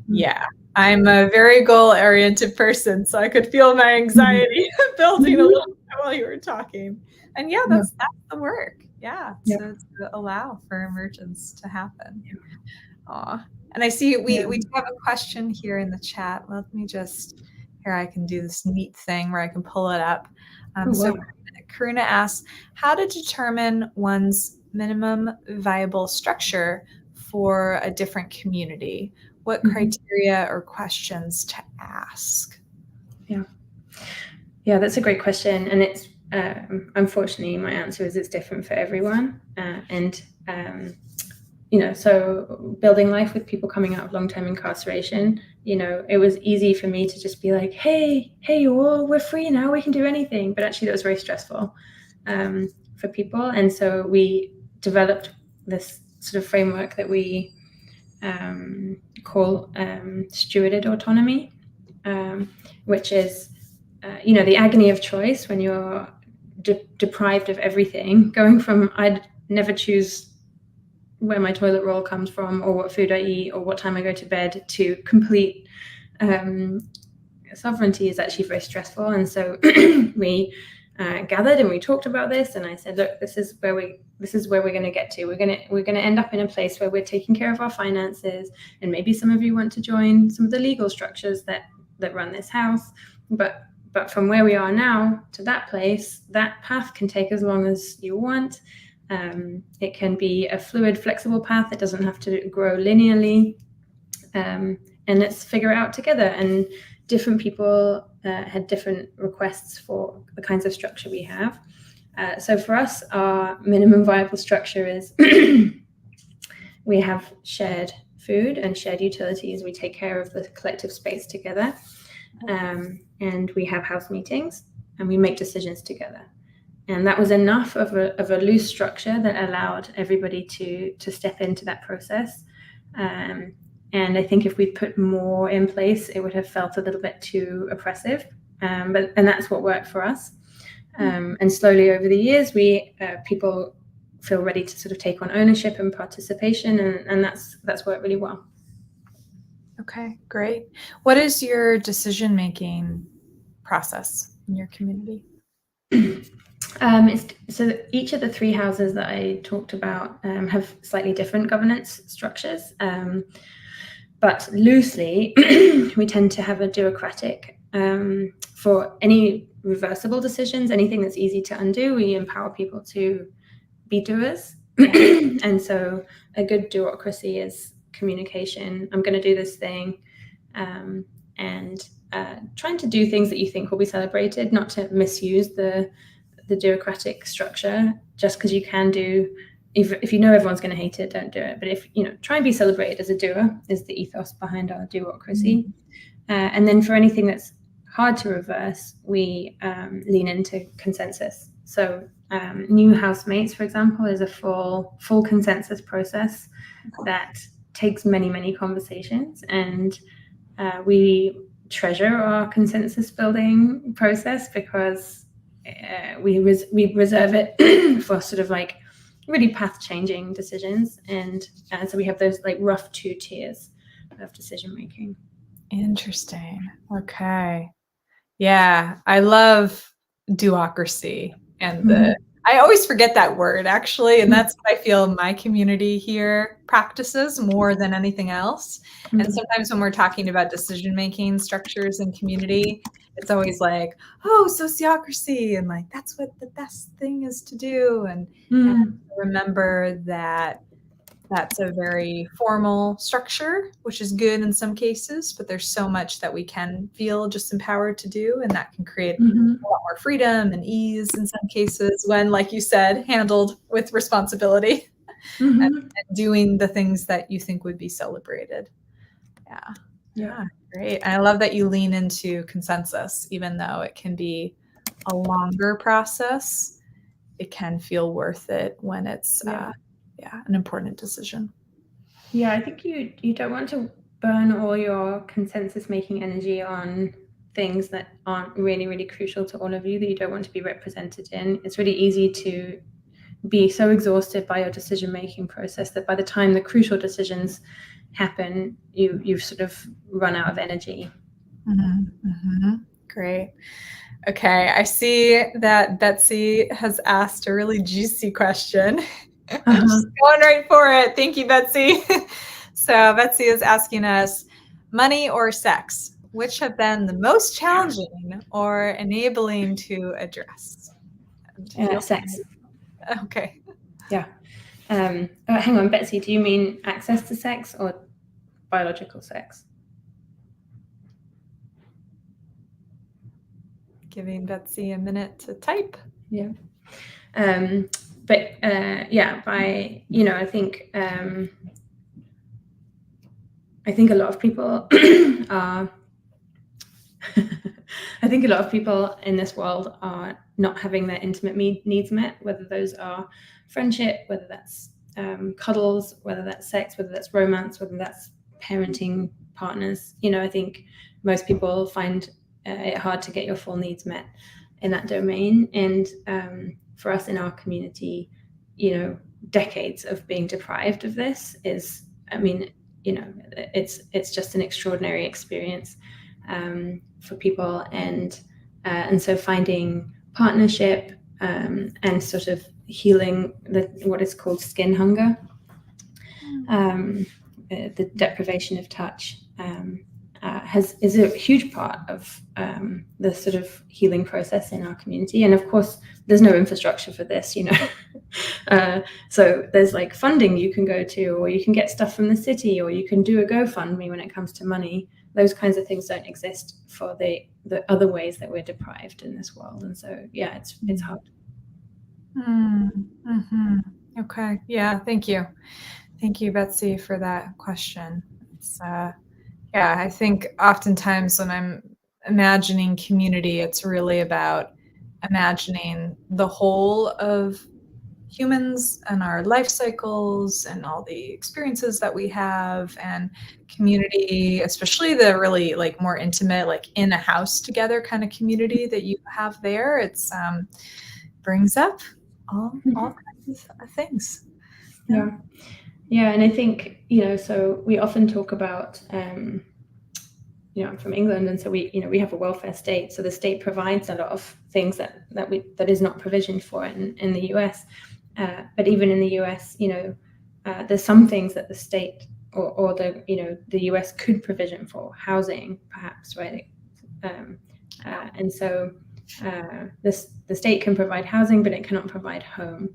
Yeah. I'm a very goal-oriented person, so I could feel my anxiety building a little bit while you were talking. And yeah, that's the work. Yeah. To allow for emergence to happen. Aw. And I see we do have a question here in the chat. Let me just, here I can do this neat thing where I can pull it up. So Karuna asks, how to determine one's minimum viable structure for a different community? What criteria or questions to ask? Yeah, that's a great question. And it's, unfortunately, my answer is it's different for everyone. so building life with people coming out of long-term incarceration, it was easy for me to just be like, hey, you all, we're free now, we can do anything. But actually that was very stressful for people. And so we developed this sort of framework that we call stewarded autonomy, which is, the agony of choice when you're deprived of everything, going from I'd never choose where my toilet roll comes from or what food I eat or what time I go to bed, to complete sovereignty is actually very stressful. And so we gathered and we talked about this, and I said, look, this is where we're going to get to. We're going to end up in a place where we're taking care of our finances, and maybe some of you want to join some of the legal structures that run this house, but from where we are now to that place, that path can take as long as you want. It can be a fluid, flexible path. It doesn't have to grow linearly. And let's figure it out together. And different people had different requests for the kinds of structure we have. So for us, our minimum viable structure is we have shared food and shared utilities. We take care of the collective space together. And we have house meetings and we make decisions together. And that was enough of a loose structure that allowed everybody to step into that process. And I think if we'd put more in place, it would have felt a little bit too oppressive. And that's what worked for us. And slowly over the years, people feel ready to sort of take on ownership and participation, and that's worked really well. Okay, great. What is your decision-making process in your community? So each of the three houses that I talked about have slightly different governance structures, but loosely we tend to have a duocratic. For any reversible decisions, anything that's easy to undo, we empower people to be doers. And so a good duocracy is communication. I'm going to do this thing, and trying to do things that you think will be celebrated, not to misuse the duocratic structure just because you can do. If you know everyone's going to hate it, don't do it. But if try and be celebrated as a doer is the ethos behind our duocracy. And then for anything that's hard to reverse, we lean into consensus. So new housemates, for example, is a full consensus process that takes many conversations, and we treasure our consensus building process because we reserve it for sort of like really path changing decisions, and so we have those like rough 2 tiers of decision making. Interesting. Okay. Yeah, I love duocracy, and I always forget that word actually, and that's what I feel my community here practices more than anything else. And sometimes when we're talking about decision-making structures in community, it's always like, oh, sociocracy, and like that's what the best thing is to do. And remember that that's a very formal structure, which is good in some cases, but there's so much that we can feel just empowered to do, and that can create a lot more freedom and ease in some cases when, like you said, handled with responsibility and doing the things that you think would be celebrated. Yeah, great. And I love that you lean into consensus, even though it can be a longer process. It can feel worth it when it's an important decision. Yeah, I think you don't want to burn all your consensus making energy on things that aren't really crucial to all of you, that you don't want to be represented in. It's really easy to be so exhausted by your decision making process that by the time the crucial decisions happen, you've sort of run out of energy. Great. Okay, I see that Betsy has asked a really juicy question. Just going right for it. Thank you, Betsy. So Betsy is asking us, money or sex, which have been the most challenging or enabling to address? Sex. Okay. Yeah. Hang on, Betsy, do you mean access to sex or biological sex? Giving Betsy a minute to type. Yeah. by, you know, I think a lot of people are I think a lot of people in this world are not having their intimate needs met, whether those are friendship, whether that's cuddles, whether that's sex, whether that's romance, whether that's parenting partners. You know, I think most people find it hard to get your full needs met in that domain. And for us in our community, you know, decades of being deprived of this is, I mean, you know, it's just an extraordinary experience for people, and so finding partnership and sort of healing what is called skin hunger, the deprivation of touch, is a huge part of the sort of healing process in our community. And of course, there's no infrastructure for this, you know. So there's like funding you can go to, or you can get stuff from the city, or you can do a GoFundMe when it comes to money. Those kinds of things don't exist for the other ways that we're deprived in this world. And so, yeah, it's hard. Mm-hmm. Okay. Yeah. Thank you. Thank you, Betsy, for that question. It's, yeah, I think oftentimes when I'm imagining community, it's really about imagining the whole of humans and our life cycles and all the experiences that we have, and community, especially the really like more intimate, like in a house together kind of community that you have there. It's brings up all kinds of things. Yeah. And I think, you know, so we often talk about you know, I'm from England, and so we have a welfare state. So the state provides a lot of things that is not provisioned for in the US. But even in the US, you know, there's some things that the state or the, you know, the US could provision for, housing perhaps, right? And so the state can provide housing, but it cannot provide home.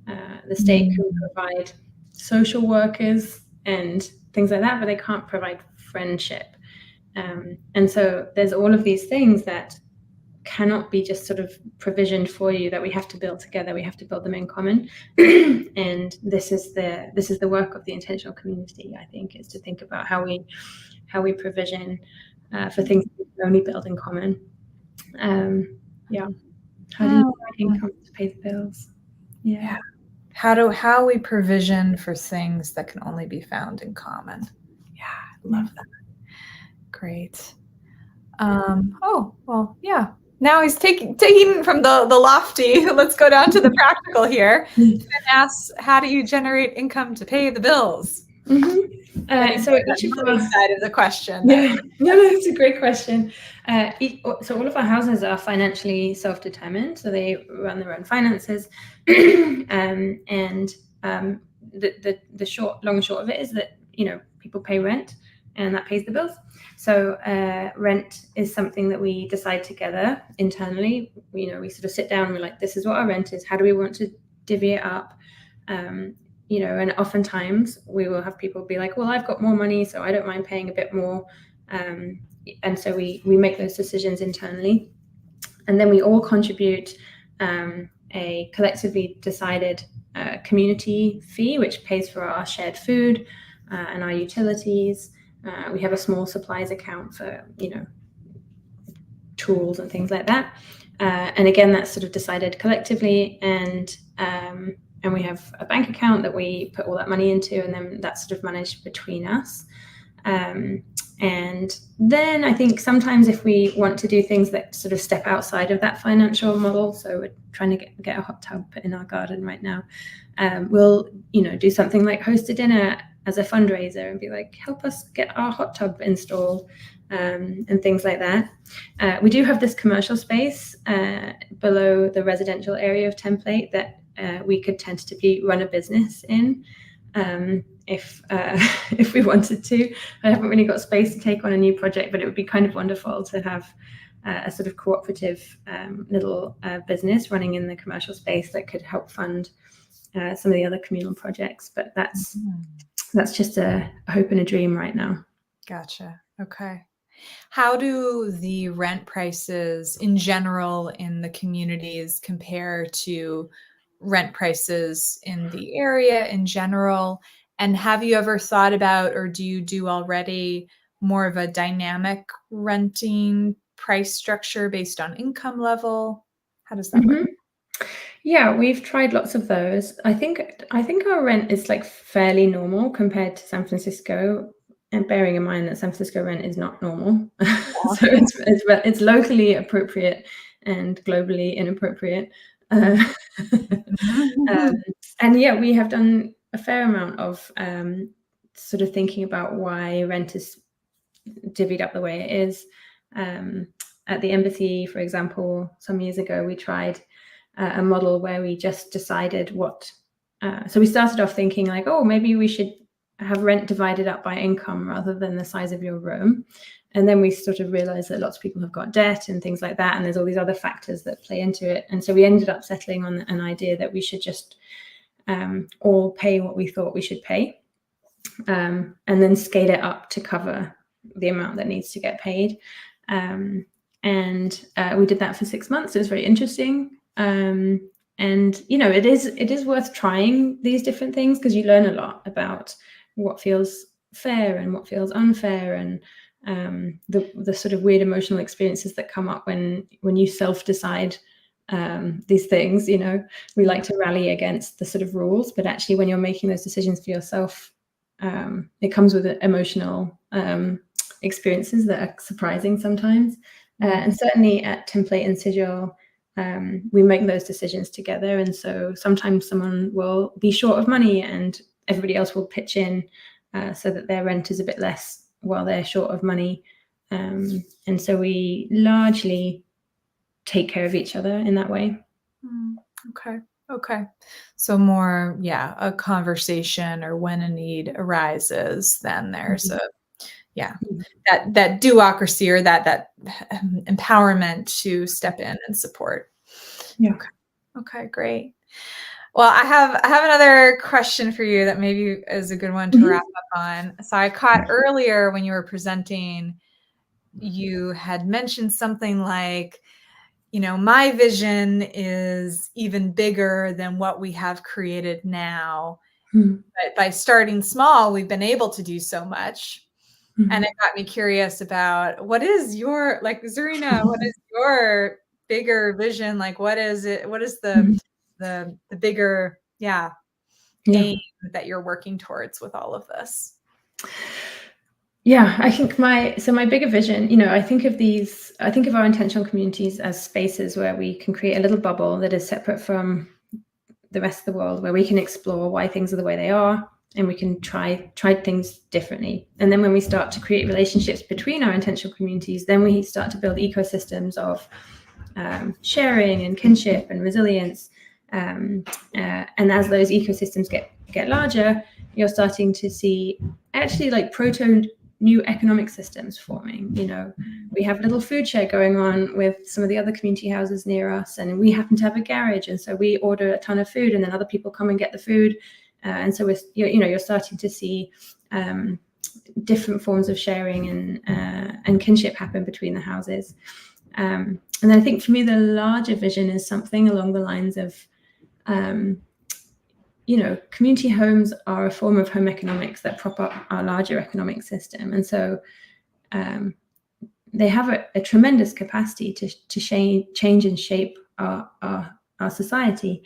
The state can provide social workers and things like that, but they can't provide friendship. And so there's all of these things that cannot be just sort of provisioned for you, that we have to build together. We have to build them in common. And this is the work of the intentional community, I think, is to think about how we provision for things that we can only build in common. Yeah. How do you get income to pay the bills? Yeah. How we provision for things that can only be found in common. Yeah, I love that. Great. Oh, well, yeah. Now he's taking from the lofty. Let's go down to the practical here. And ask, how do you generate income to pay the bills? Mm-hmm. So each of the side of the question. Yeah, no, it's a great question. So all of our houses are financially self-determined, so they run their own finances. And the long and short of it is that, you know, people pay rent, and that pays the bills. So rent is something that we decide together internally. You know, we sort of sit down and we're like, this is what our rent is. How do we want to divvy it up? You know, and oftentimes we will have people be like, well, I've got more money, so I don't mind paying a bit more. And so we make those decisions internally. And then we all contribute a collectively decided community fee, which pays for our shared food and our utilities. We have a small supplies account for, you know, tools and things like that. And again, that's sort of decided collectively. And we have a bank account that we put all that money into, and then that's sort of managed between us. And then I think sometimes if we want to do things that sort of step outside of that financial model, so we're trying to get a hot tub in our garden right now, we'll, you know, do something like host a dinner as a fundraiser and be like, help us get our hot tub installed, and things like that. We do have this commercial space below the residential area of Template that we could tentatively run a business in. If we wanted to. I haven't really got space to take on a new project, but it would be kind of wonderful to have a sort of cooperative little business running in the commercial space that could help fund some of the other communal projects. But that's just a hope and a dream right now. Gotcha. Okay. How do the rent prices in general in the communities compare to rent prices in the area in general? And have you ever thought about, or do you do already, more of a dynamic renting price structure based on income level? How does that work? Yeah, we've tried lots of those. I think our rent is like fairly normal compared to San Francisco, and bearing in mind that San Francisco rent is not normal. So it's locally appropriate and globally inappropriate. And yeah, we have done a fair amount of sort of thinking about why rent is divvied up the way it is. At the embassy, for example, some years ago, we tried a model where we just decided what. So we started off thinking like, oh, maybe we should have rent divided up by income rather than the size of your room. And then we sort of realized that lots of people have got debt and things like that. And there's all these other factors that play into it. And so we ended up settling on an idea that we should just all pay what we thought we should pay, and then scale it up to cover the amount that needs to get paid. And we did that for 6 months. It was very interesting. And it is worth trying these different things because you learn a lot about what feels fair and what feels unfair, and the sort of weird emotional experiences that come up when you self-decide these things. We like to rally against the sort of rules, but actually when you're making those decisions for yourself, it comes with emotional experiences that are surprising sometimes. And certainly at Template and Sigil, we make those decisions together. And so sometimes someone will be short of money and everybody else will pitch in so that their rent is a bit less while they're short of money. And so we largely take care of each other in that way. Okay. So more, a conversation, or when a need arises, then there's that duocracy, or that empowerment to step in and support. Yeah. Okay, great. Well, I have another question for you that maybe is a good one to wrap up on. So I caught earlier when you were presenting, you had mentioned something like, my vision is even bigger than what we have created now. But by starting small, we've been able to do so much. And it got me curious about what is your, like, Zarinah, what is your bigger vision? Like, what is it? What is the bigger, aim that you're working towards with all of this? Yeah, I think my bigger vision, I think of our intentional communities as spaces where we can create a little bubble that is separate from the rest of the world, where we can explore why things are the way they are, and we can try things differently. And then when we start to create relationships between our intentional communities, then we start to build ecosystems of sharing and kinship and resilience. And as those ecosystems get larger, you're starting to see actually like new economic systems forming. We have a little food share going on with some of the other community houses near us, and we happen to have a garage, and so we order a ton of food, and then other people come and get the food, and so you're starting to see different forms of sharing and kinship happen between the houses. And then I think for me the larger vision is something along the lines of community homes are a form of home economics that prop up our larger economic system. And so they have a tremendous capacity to change and shape our society.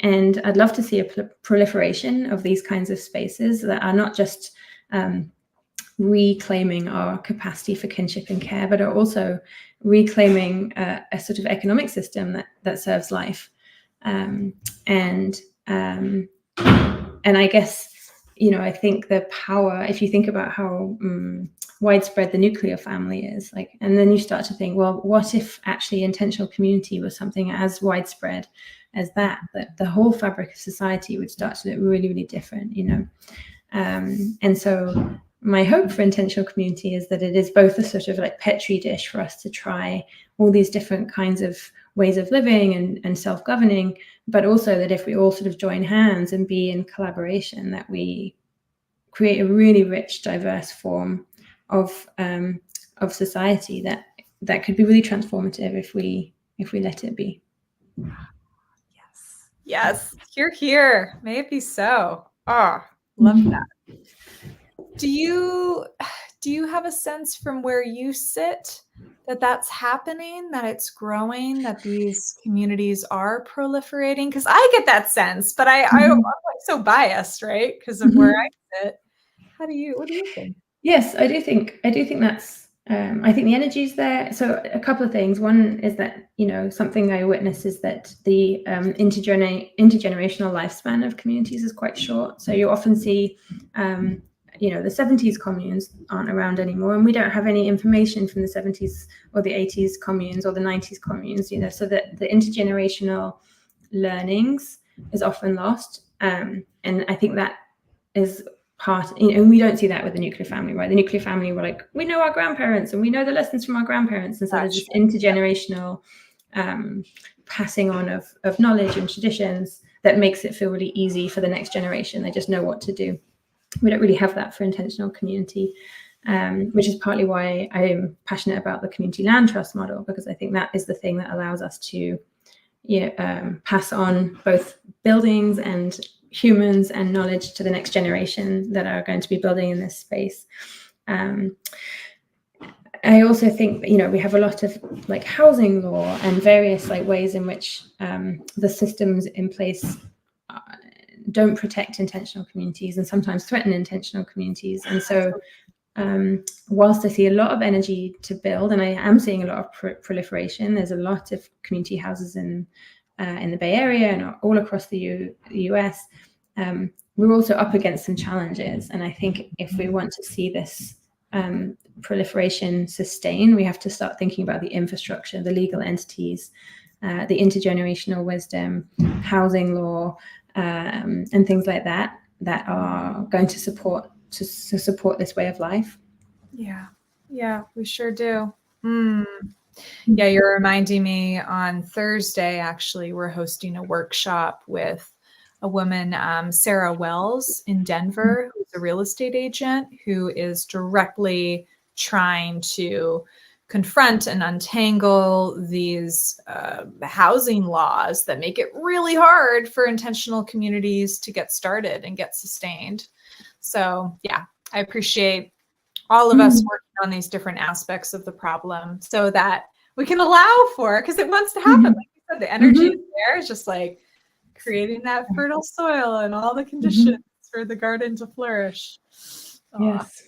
And I'd love to see a proliferation of these kinds of spaces that are not just reclaiming our capacity for kinship and care, but are also reclaiming a sort of economic system that serves life. And I guess, I think the power, if you think about how widespread the nuclear family is, and then you start to think, well, what if actually intentional community was something as widespread as that the whole fabric of society would start to look really, really different, And so my hope for intentional community is that it is both a sort of like petri dish for us to try all these different kinds of ways of living and self-governing, but also that if we all sort of join hands and be in collaboration, that we create a really rich, diverse form of society that could be really transformative if we let it be. Yes, you're here. May it be so. Oh, love that. Do you have a sense from where you sit that that's happening, that it's growing, that these communities are proliferating? Because I get that sense, but I'm like so biased, right? Because of where I sit. What do you think? Yes, I do think that's. I think the energy is there. So a couple of things. One is that, you know, something I witness is that the intergenerational lifespan of communities is quite short. So you often see, you know, the 70s communes aren't around anymore, and we don't have any information from the 70s or the 80s communes or the 90s communes. You know, so that the intergenerational learnings is often lost, and I think that is part, you know, and we don't see that with the nuclear family, right? The nuclear family, we're like, we know our grandparents and we know the lessons from our grandparents, and so there's this intergenerational passing on of knowledge and traditions that makes it feel really easy for the next generation. They just know what to do. We don't really have that for intentional community, which is partly why I'm passionate about the community land trust model, because I think that is the thing that allows us to pass on both buildings and humans and knowledge to the next generation that are going to be building in this space. I also think that, you know, we have a lot of like housing law and various like ways in which the systems in place don't protect intentional communities and sometimes threaten intentional communities. And so whilst I see a lot of energy to build, and I am seeing a lot of proliferation, there's a lot of community houses in the Bay Area and all across the US. We're also up against some challenges, and I think if we want to see this proliferation sustain, we have to start thinking about the infrastructure, the legal entities, the intergenerational wisdom, housing law, and things like that are going to support this way of life. Yeah, we sure do. Yeah, you're reminding me, on Thursday, actually, we're hosting a workshop with a woman, Sarah Wells in Denver, who's a real estate agent who is directly trying to confront and untangle these housing laws that make it really hard for intentional communities to get started and get sustained. So yeah, I appreciate all of us working on these different aspects of the problem so that we can allow for, because it wants to happen. Like you said, the energy is there. It's just like creating that fertile soil and all the conditions for the garden to flourish. Yes.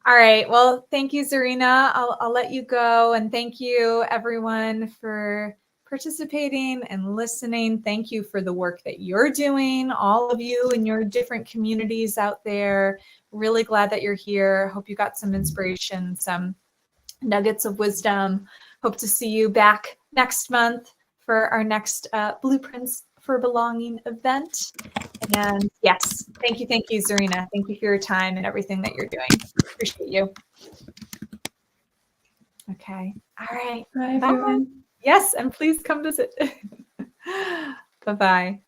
All right. Well, thank you, Zarinah. I'll let you go. And thank you, everyone, for participating and listening. Thank you for the work that you're doing, all of you in your different communities out there. Really glad that you're here. Hope you got some inspiration, some nuggets of wisdom. Hope to see you back next month for our next Blueprints for Belonging event. And yes, thank you, Zarinah. Thank you for your time and everything that you're doing. Appreciate you. Okay. All right. Bye, everyone. Yes, and please come visit. Bye-bye.